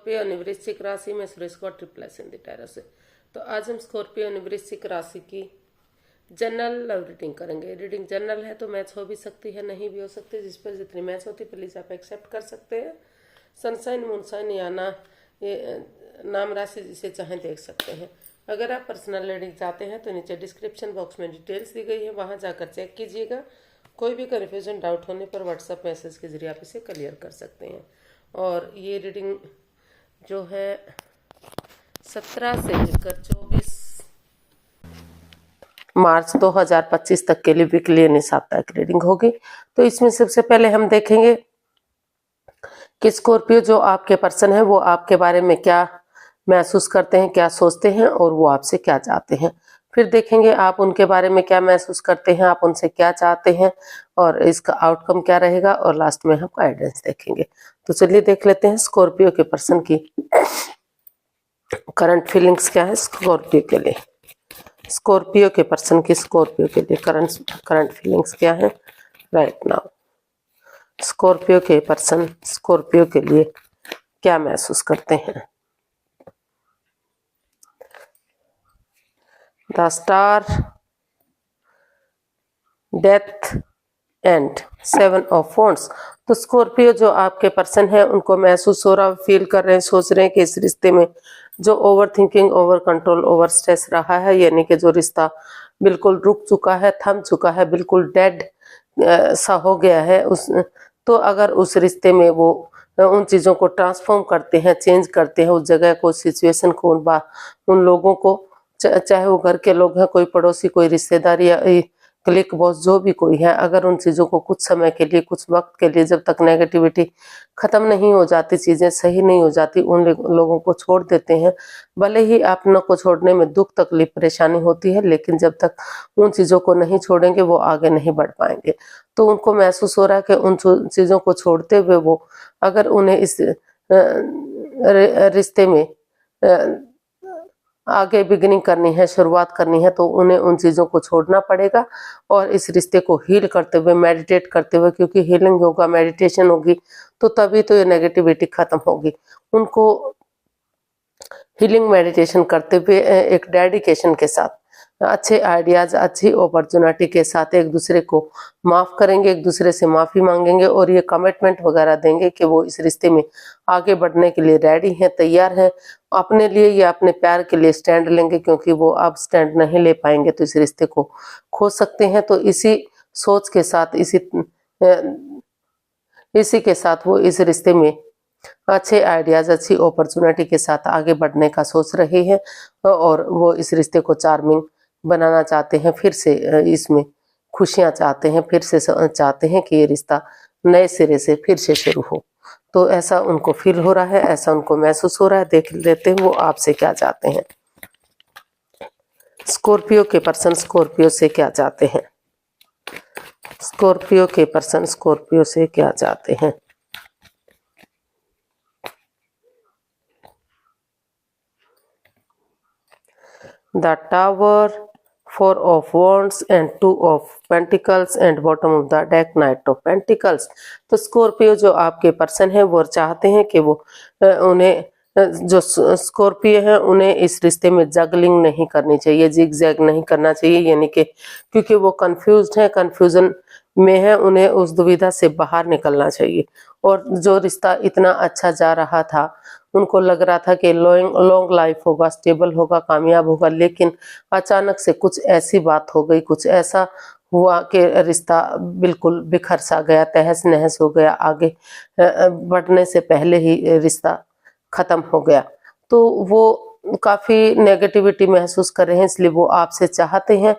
Scorpio और वृश्चिक राशि में Suresh got replace in the tarot से। तो आज हम स्कॉर्पियो और वृश्चिक राशि की जनरल लव रीडिंग करेंगे। रीडिंग जनरल है तो मैच हो भी सकती है, नहीं भी हो सकती। जिस पर जितनी मैच होती है प्लीज़ आप एक्सेप्ट कर सकते हैं। सनशाइन मूनशाइन या नाम राशि जिसे चाहें देख सकते हैं। अगर आप पर्सनल रीडिंग चाहते हैं तो नीचे डिस्क्रिप्शन बॉक्स में डिटेल्स दी गई है, वहाँ जाकर चेक कीजिएगा। कोई भी कन्फ्यूजन डाउट होने पर व्हाट्सएप मैसेज के जरिए आप इसे क्लियर कर सकते हैं। और ये रीडिंग जो है 17 से लेकर 24 मार्च 2025 तक के लिए वीकली यानी साप्ताहिक रीडिंग होगी। तो इसमें सबसे पहले हम देखेंगे कि स्कॉर्पियो जो आपके पर्सन है वो आपके बारे में क्या महसूस करते हैं, क्या सोचते हैं और वो आपसे क्या चाहते हैं। फिर देखेंगे आप उनके बारे में क्या महसूस करते हैं, आप उनसे क्या चाहते हैं और इसका आउटकम क्या रहेगा। और लास्ट में हम गाइडेंस देखेंगे। तो चलिए देख लेते हैं स्कॉर्पियो के पर्सन की करंट फीलिंग्स क्या है स्कॉर्पियो के लिए। स्कॉर्पियो के पर्सन की स्कॉर्पियो के लिए करंट फीलिंग्स क्या है राइट नाउ। स्कॉर्पियो के पर्सन स्कॉर्पियो के लिए क्या महसूस करते हैं। The star, death and 7 of wands. तो स्कॉर्पियो जो आपके पर्सन है उनको महसूस हो रहा, फील कर रहे हैं, सोच रहे हैं कि इस रिश्ते में जो over thinking, over control, over stress रहा है, यानी कि जो रिश्ता बिल्कुल रुक चुका है, थम चुका है, बिल्कुल डेड सा हो गया है उस, तो अगर उस रिश्ते में वो उन चीज़ों को ट्रांसफॉर्म करते हैं, चेंज करते हैं, उस जगह को, सिचुएशन को, उन लोगों को, चाहे वो घर के लोग हैं, कोई पड़ोसी, कोई रिश्तेदार या क्लिक बॉस, जो भी कोई है, अगर उन चीज़ों को कुछ समय के लिए, कुछ वक्त के लिए, जब तक नेगेटिविटी ख़त्म नहीं हो जाती, चीज़ें सही नहीं हो जाती, उन लोगों को छोड़ देते हैं। भले ही अपनों को छोड़ने में दुख, तकलीफ, परेशानी होती है, लेकिन जब तक उन चीज़ों को नहीं छोड़ेंगे वो आगे नहीं बढ़ पाएंगे। तो उनको महसूस हो रहा है कि उन चीज़ों को छोड़ते हुए वो, अगर उन्हें इस रिश्ते में आगे बिगिनिंग करनी है, शुरुआत करनी है, तो उन्हें उन चीज़ों को छोड़ना पड़ेगा और इस रिश्ते को हील करते हुए, मेडिटेट करते हुए, क्योंकि हीलिंग होगा, मेडिटेशन होगी तो तभी तो ये नेगेटिविटी खत्म होगी। उनको हीलिंग मेडिटेशन करते हुए एक डेडिकेशन के साथ, अच्छे आइडियाज़, अच्छी अपॉर्चुनिटी के साथ एक दूसरे को माफ़ करेंगे, एक दूसरे से माफ़ी मांगेंगे और ये कमिटमेंट वगैरह देंगे कि वो इस रिश्ते में आगे बढ़ने के लिए रेडी हैं, तैयार हैं, अपने लिए या अपने प्यार के लिए स्टैंड लेंगे, क्योंकि वो अब स्टैंड नहीं ले पाएंगे तो इस रिश्ते को खो सकते हैं। तो इसी सोच के साथ, इसी के साथ वो इस रिश्ते में अच्छे आइडियाज़, अच्छी अपॉर्चुनिटी के साथ आगे बढ़ने का सोच रहे हैं और वो इस रिश्ते को चार्मिंग बनाना चाहते हैं, फिर से इसमें खुशियां चाहते हैं, फिर से चाहते हैं कि ये रिश्ता नए सिरे से फिर से शुरू हो। तो ऐसा उनको फील हो रहा है, ऐसा उनको महसूस हो रहा है। देख लेते हैं वो आपसे क्या चाहते हैं। स्कॉर्पियो के पर्सन स्कॉर्पियो से क्या चाहते हैं। स्कॉर्पियो के पर्सन स्कॉर्पियो से क्या चाहते हैं। The tower, 4 of wands and 2 of pentacles and bottom of the deck knight of pentacles। तो स्कॉर्पियो जो आपके पर्सन है वो चाहते हैं कि वो उन्हें जो स्कॉर्पियो है उन्हें इस रिश्ते में जगलिंग नहीं करनी चाहिए, जिग जैग नहीं करना चाहिए, यानी कि क्योंकि वो कंफ्यूज्ड है, कंफ्यूजन में है, उन्हें उस दुविधा से बाहर निकलना चाहिए। और जो रिश्ता इतना अच्छा जा रहा था, उनको लग रहा था कि लॉन्ग लाइफ होगा, स्टेबल होगा, कामयाब होगा, लेकिन अचानक से कुछ ऐसी बात हो गई, कुछ ऐसा हुआ कि रिश्ता बिल्कुल बिखर सा गया, तहस नहस हो गया, आगे बढ़ने से पहले ही रिश्ता खत्म हो गया। तो वो काफ़ी नेगेटिविटी महसूस कर रहे हैं, इसलिए वो आपसे चाहते हैं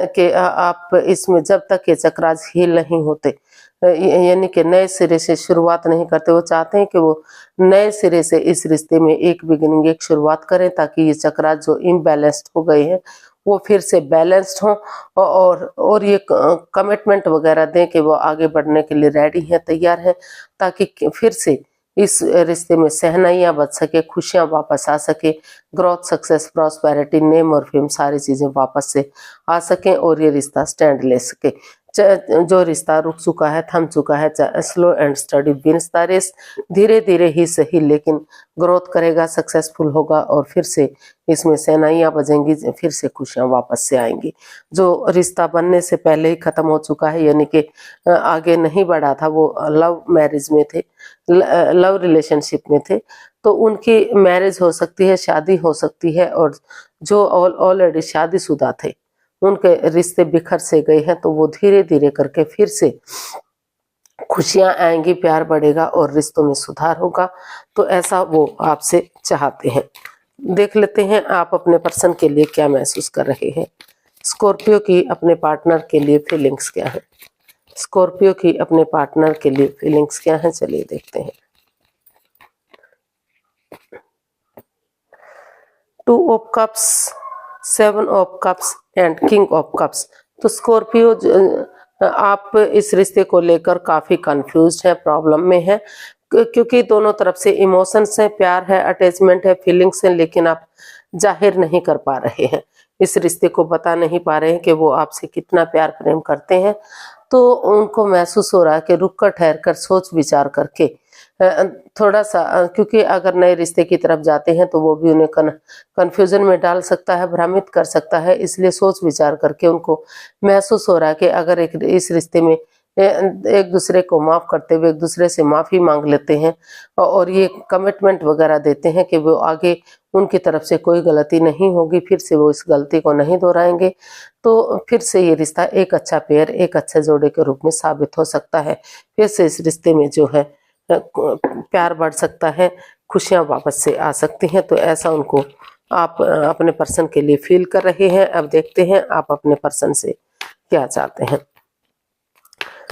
कि आप इसमें जब तक ये चक्रास हील नहीं होते, यानी कि नए सिरे से शुरुआत नहीं करते, वो चाहते हैं कि वो नए सिरे से इस रिश्ते में एक बिगिनिंग, एक शुरुआत करें, ताकि ये चक्रास जो इम्बैलेंस्ड हो गए हैं वो फिर से बैलेंस्ड हों और ये कमिटमेंट वगैरह दें कि वो आगे बढ़ने के लिए रेडी हैं, तैयार हैं, ताकि फिर से इस रिश्ते में सहनाइयाँ बच सके, खुशियाँ वापस आ सके, ग्रोथ, सक्सेस, प्रॉस्पेरिटी, नेम और फेम सारी चीज़ें वापस से आ सकें और ये रिश्ता स्टैंड ले सके। जो रिश्ता रुक चुका है, थम चुका है, slow and study wins the race, धीरे धीरे ही सही लेकिन ग्रोथ करेगा, सक्सेसफुल होगा और फिर से इसमें शहनाइयाँ बजेंगी, फिर से खुशियाँ वापस से आएंगी। जो रिश्ता बनने से पहले ही खत्म हो चुका है, यानी कि आगे नहीं बढ़ा था, वो लव मैरिज में थे, लव रिलेशनशिप में थे, तो उनकी मैरिज हो सकती है, शादी हो सकती है, और जो ऑलरेडी शादीशुदा थे उनके रिश्ते बिखर से गए हैं, तो वो धीरे धीरे करके फिर से खुशियां आएंगी, प्यार बढ़ेगा और रिश्तों में सुधार होगा। तो ऐसा वो आपसे चाहते हैं। देख लेते हैं आप अपने पर्सन के लिए क्या महसूस कर रहे हैं। स्कॉर्पियो की अपने पार्टनर के लिए फीलिंग्स क्या है? स्कॉर्पियो की अपने पार्टनर के लिए फीलिंग्स क्या है, चलिए देखते हैं। 2 of cups, 7 of cups and king of cups. तो स्कॉर्पियो, आप इस रिश्ते को लेकर काफी कंफ्यूज्ड है, प्रॉब्लम में है, क्योंकि दोनों तरफ से इमोशंस हैं, प्यार है, अटैचमेंट है, फीलिंग्स हैं, लेकिन आप जाहिर नहीं कर पा रहे हैं, इस रिश्ते को बता नहीं पा रहे हैं कि वो आपसे कितना प्यार प्रेम करते हैं। तो उनको महसूस हो रहा है कि रुक कर, ठहर कर, सोच विचार करके थोड़ा सा, क्योंकि अगर नए रिश्ते की तरफ जाते हैं तो वो भी उन्हें कंफ्यूजन में डाल सकता है, भ्रमित कर सकता है, इसलिए सोच विचार करके उनको महसूस हो रहा है कि अगर इस रिश्ते में एक दूसरे को माफ करते हुए एक दूसरे से माफी मांग लेते हैं और ये कमिटमेंट वगैरह देते हैं कि वो आगे उनकी तरफ से कोई गलती नहीं होगी, फिर से वो इस गलती को नहीं दोहराएंगे, तो फिर से ये रिश्ता एक अच्छा पेयर, एक अच्छे जोड़े के रूप में साबित हो सकता है। फिर से इस रिश्ते में जो है प्यार बढ़ सकता है, खुशियां वापस से आ सकती हैं। तो ऐसा उनको आप अपने पर्सन के लिए फील कर रहे हैं। अब देखते हैं आप अपने पर्सन से क्या चाहते हैं।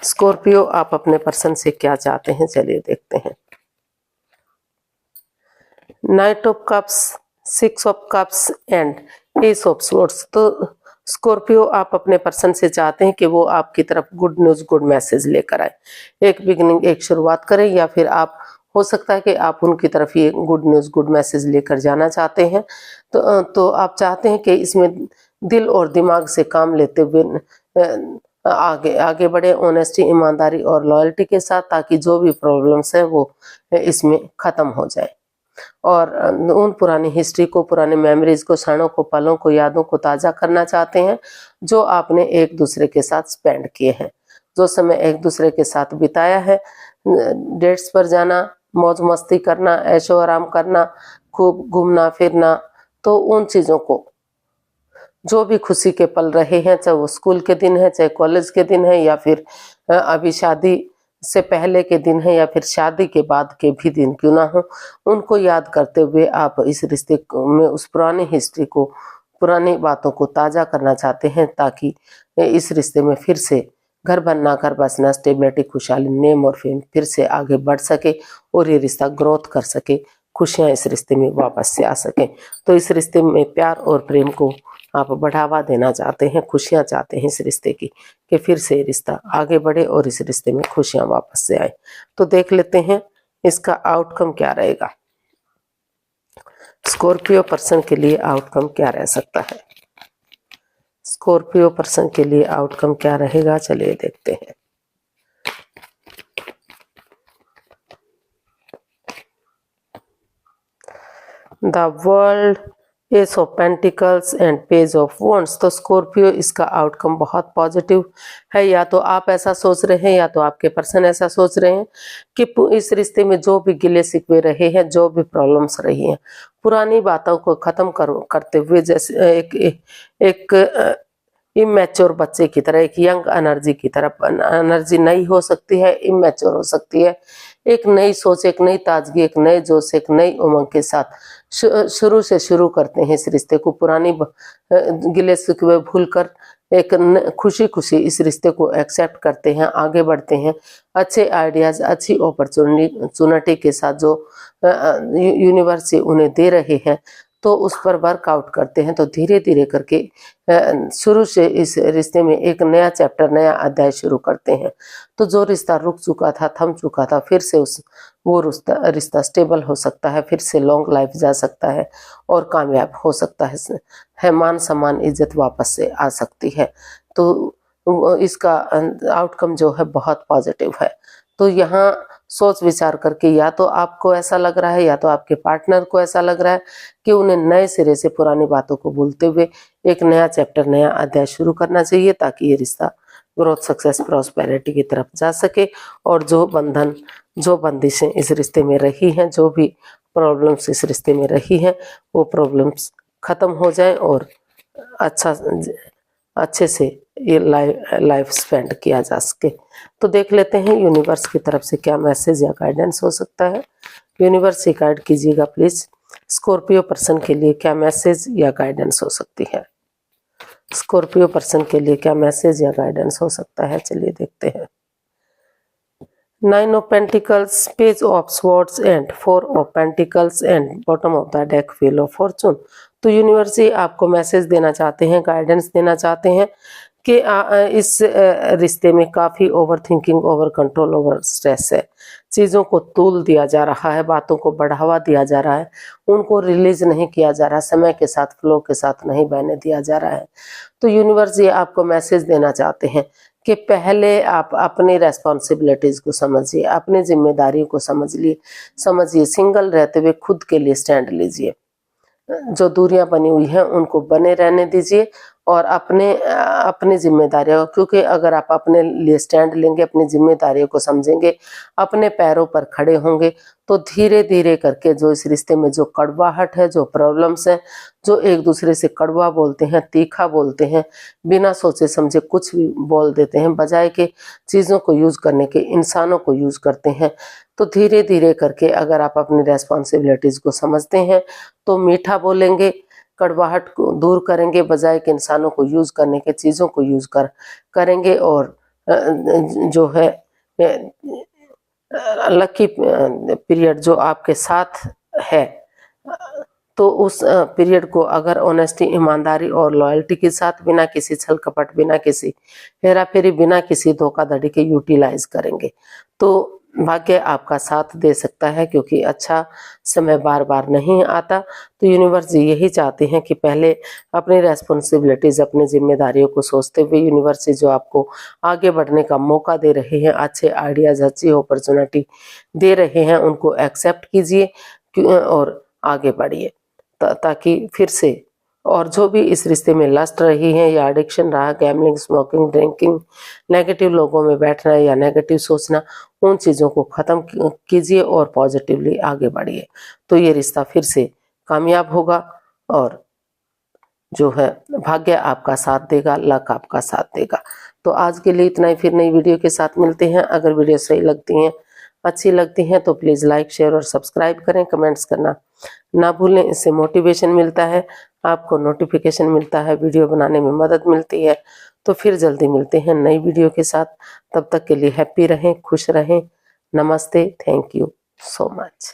स्कॉर्पियो, आप अपने पर्सन से क्या चाहते हैं, चलिए देखते हैं। Night of cups, 6 of cups and S of swords. तो स्कॉर्पियो, आप अपने पर्सन से चाहते हैं कि वो आपकी तरफ गुड न्यूज, गुड मैसेज लेकर आए, एक बिगिनिंग, एक शुरुआत करें, या फिर आप, हो सकता है कि आप उनकी तरफ ये गुड न्यूज, गुड मैसेज लेकर जाना चाहते हैं। तो आप चाहते हैं कि इसमें दिल और दिमाग से काम लेते हुए आगे बढ़े, ऑनेस्टी, ईमानदारी और लॉयल्टी के साथ, ताकि जो भी प्रॉब्लम्स है वो इसमें खत्म हो जाए। और उन पुरानी हिस्ट्री को, पुरानी मेमोरीज को, क्षणों को, पलों को, यादों को ताज़ा करना चाहते हैं जो आपने एक दूसरे के साथ स्पेंड किए हैं, जो समय एक दूसरे के साथ बिताया है, डेट्स पर जाना, मौज मस्ती करना, ऐशो आराम करना, खूब घूमना फिरना, तो उन चीज़ों को, जो भी खुशी के पल रहे हैं, चाहे वो स्कूल के दिन है, चाहे कॉलेज के दिन है, या फिर अभी शादी से पहले के दिन है, या फिर शादी के बाद के भी दिन क्यों ना हो, उनको याद करते हुए आप इस रिश्ते में उस पुरानी हिस्ट्री को, पुरानी बातों को ताज़ा करना चाहते हैं, ताकि इस रिश्ते में फिर से घर बनना, घर बसना, स्टेबिलिटी, खुशहाली, नेम और फेम फिर से आगे बढ़ सके और ये रिश्ता ग्रोथ कर सके, खुशियाँ इस रिश्ते में वापस से आ सकें। तो इस रिश्ते में प्यार और प्रेम को आप बढ़ावा देना चाहते हैं, खुशियां चाहते हैं इस रिश्ते की, कि फिर से रिश्ता आगे बढ़े और इस रिश्ते में खुशियां वापस से आए। तो देख लेते हैं इसका आउटकम क्या रहेगा। स्कॉर्पियो पर्सन के लिए आउटकम क्या रह सकता है? स्कॉर्पियो पर्सन के लिए आउटकम क्या रहेगा, चलिए देखते हैं। The world, S of pentacles and page of wands. तो स्कॉर्पियो, इसका आउटकम बहुत पॉजिटिव है। या तो आप ऐसा सोच रहे हैं, या तो आपके पर्सन ऐसा सोच रहे हैं कि इस रिश्ते में जो भी गिले शिकवे रहे हैं, जो भी प्रॉब्लम्स रही हैं, पुरानी बातों को खत्म करते हुए, जैसे एक इमेच्योर बच्चे की तरह, एक यंग एनर्जी की तरह, एनर्जी नई हो सकती है, इमेच्योर हो सकती है, एक नई सोच, एक नई ताजगी, एक नए जोश, एक नई उमंग के साथ शुरू से शुरू करते हैं इस रिश्ते को, पुरानी गिले शिकवे भूलकर एक खुशी खुशी इस रिश्ते को एक्सेप्ट करते हैं, आगे बढ़ते हैं, अच्छे आइडियाज, अच्छी अपॉर्चुनिटी के साथ जो यूनिवर्स उन्हें दे रहे हैं, तो उस पर वर्कआउट करते हैं। तो धीरे धीरे करके शुरू से इस रिश्ते में एक नया चैप्टर, नया अध्याय शुरू करते हैं। तो जो रिश्ता रुक चुका था, थम चुका था, फिर से वो रिश्ता स्टेबल हो सकता है, फिर से लॉन्ग लाइफ जा सकता है और कामयाब हो सकता है, मान सम्मान, इज्जत वापस से आ सकती है। तो इसका आउटकम जो है बहुत पॉजिटिव है। तो यहाँ सोच विचार करके या तो आपको ऐसा लग रहा है या तो आपके पार्टनर को ऐसा लग रहा है कि उन्हें नए सिरे से पुरानी बातों को भूलते हुए एक नया चैप्टर, नया अध्याय शुरू करना चाहिए, ताकि ये रिश्ता ग्रोथ, सक्सेस, प्रॉस्पेरिटी की तरफ जा सके और जो बंधन, जो बंदिशें इस रिश्ते में रही हैं, जो भी प्रॉब्लम्स इस रिश्ते में रही हैं, वो प्रॉब्लम्स खत्म हो जाए और अच्छे से ये लाइफ स्पेंड किया जा सके। तो देख लेते हैं यूनिवर्स की तरफ से क्या मैसेज या गाइडेंस हो सकता है। यूनिवर्स से गाइड कीजिएगा प्लीज, स्कॉर्पियो पर्सन के लिए क्या मैसेज या गाइडेंस हो सकती है। स्कॉर्पियो पर्सन के लिए क्या मैसेज या गाइडेंस हो सकता है, चलिए देखते हैं। 9 of pentacles, page of swords and 4 of pentacles and bottom of the deck, wheel of Fortune. तो यूनिवर्स ही आपको मैसेज देना चाहते हैं, गाइडेंस देना चाहते हैं कि इस रिश्ते में काफ़ी over thinking, over control, over stress है। चीज़ों को तूल दिया जा रहा है, बातों को बढ़ावा दिया जा रहा है, उनको रिलीज नहीं किया जा रहा, समय के साथ, फ्लो के साथ नहीं बहने दिया जा रहा है। तो यूनिवर्स ये आपको मैसेज देना चाहते हैं कि पहले आप अपनी रेस्पॉन्सिबिलिटीज़ को समझिए, अपनी जिम्मेदारियों को समझिए, सिंगल रहते हुए खुद के लिए स्टैंड लीजिए। जो दूरियां बनी हुई हैं उनको बने रहने दीजिए और अपनी जिम्मेदारियों, क्योंकि अगर आप अपने लिए स्टैंड लेंगे, अपनी जिम्मेदारियों को समझेंगे, अपने पैरों पर खड़े होंगे, तो धीरे धीरे करके जो इस रिश्ते में जो कड़वाहट है, जो प्रॉब्लम्स हैं, जो एक दूसरे से कड़वा बोलते हैं, तीखा बोलते हैं, बिना सोचे समझे कुछ भी बोल देते हैं, बजाय के चीज़ों को यूज़ करने के इंसानों को यूज़ करते हैं। तो धीरे धीरे करके अगर आप अपनी रेस्पॉन्सिबिलिटीज़ को समझते हैं तो मीठा बोलेंगे, कड़वाहट को दूर करेंगे, बजाय के इंसानों को यूज़ करने के चीज़ों को यूज़ करेंगे और जो है लकी पीरियड जो आपके साथ है, तो उस पीरियड को अगर ऑनेस्टी, ईमानदारी और लॉयल्टी के साथ, बिना किसी छल कपट, बिना किसी हेरा फेरी, बिना किसी धोखाधड़ी के यूटिलाइज करेंगे तो भाग्य आपका साथ दे सकता है, क्योंकि अच्छा समय बार बार नहीं आता। तो यूनिवर्स यही चाहते हैं कि पहले अपनी रेस्पॉन्सिबिलिटीज़, अपनी जिम्मेदारियों को सोचते हुए यूनिवर्स जो आपको आगे बढ़ने का मौका दे रहे हैं, अच्छे आइडियाज़, अच्छी अपॉर्चुनिटी दे रहे हैं, उनको एक्सेप्ट कीजिए और आगे बढ़िए, ताकि फिर से और जो भी इस रिश्ते में लस्ट रही है या एडिक्शन रहा, गैम्बलिंग, स्मोकिंग, ड्रिंकिंग, नेगेटिव लोगों में बैठना या नेगेटिव सोचना, उन चीज़ों को ख़त्म कीजिए और पॉजिटिवली आगे बढ़िए। तो ये रिश्ता फिर से कामयाब होगा और जो है भाग्य आपका साथ देगा, लक आपका साथ देगा। तो आज के लिए इतना ही, फिर नई वीडियो के साथ मिलते हैं। अगर वीडियो सही लगती हैं, अच्छी लगती हैं तो प्लीज़ लाइक, शेयर और सब्सक्राइब करें, कमेंट्स करना ना भूलें। इससे मोटिवेशन मिलता है, आपको नोटिफिकेशन मिलता है, वीडियो बनाने में मदद मिलती है। तो फिर जल्दी मिलते हैं नई वीडियो के साथ। तब तक के लिए हैप्पी रहें, खुश रहें। नमस्ते, थैंक यू सो मच।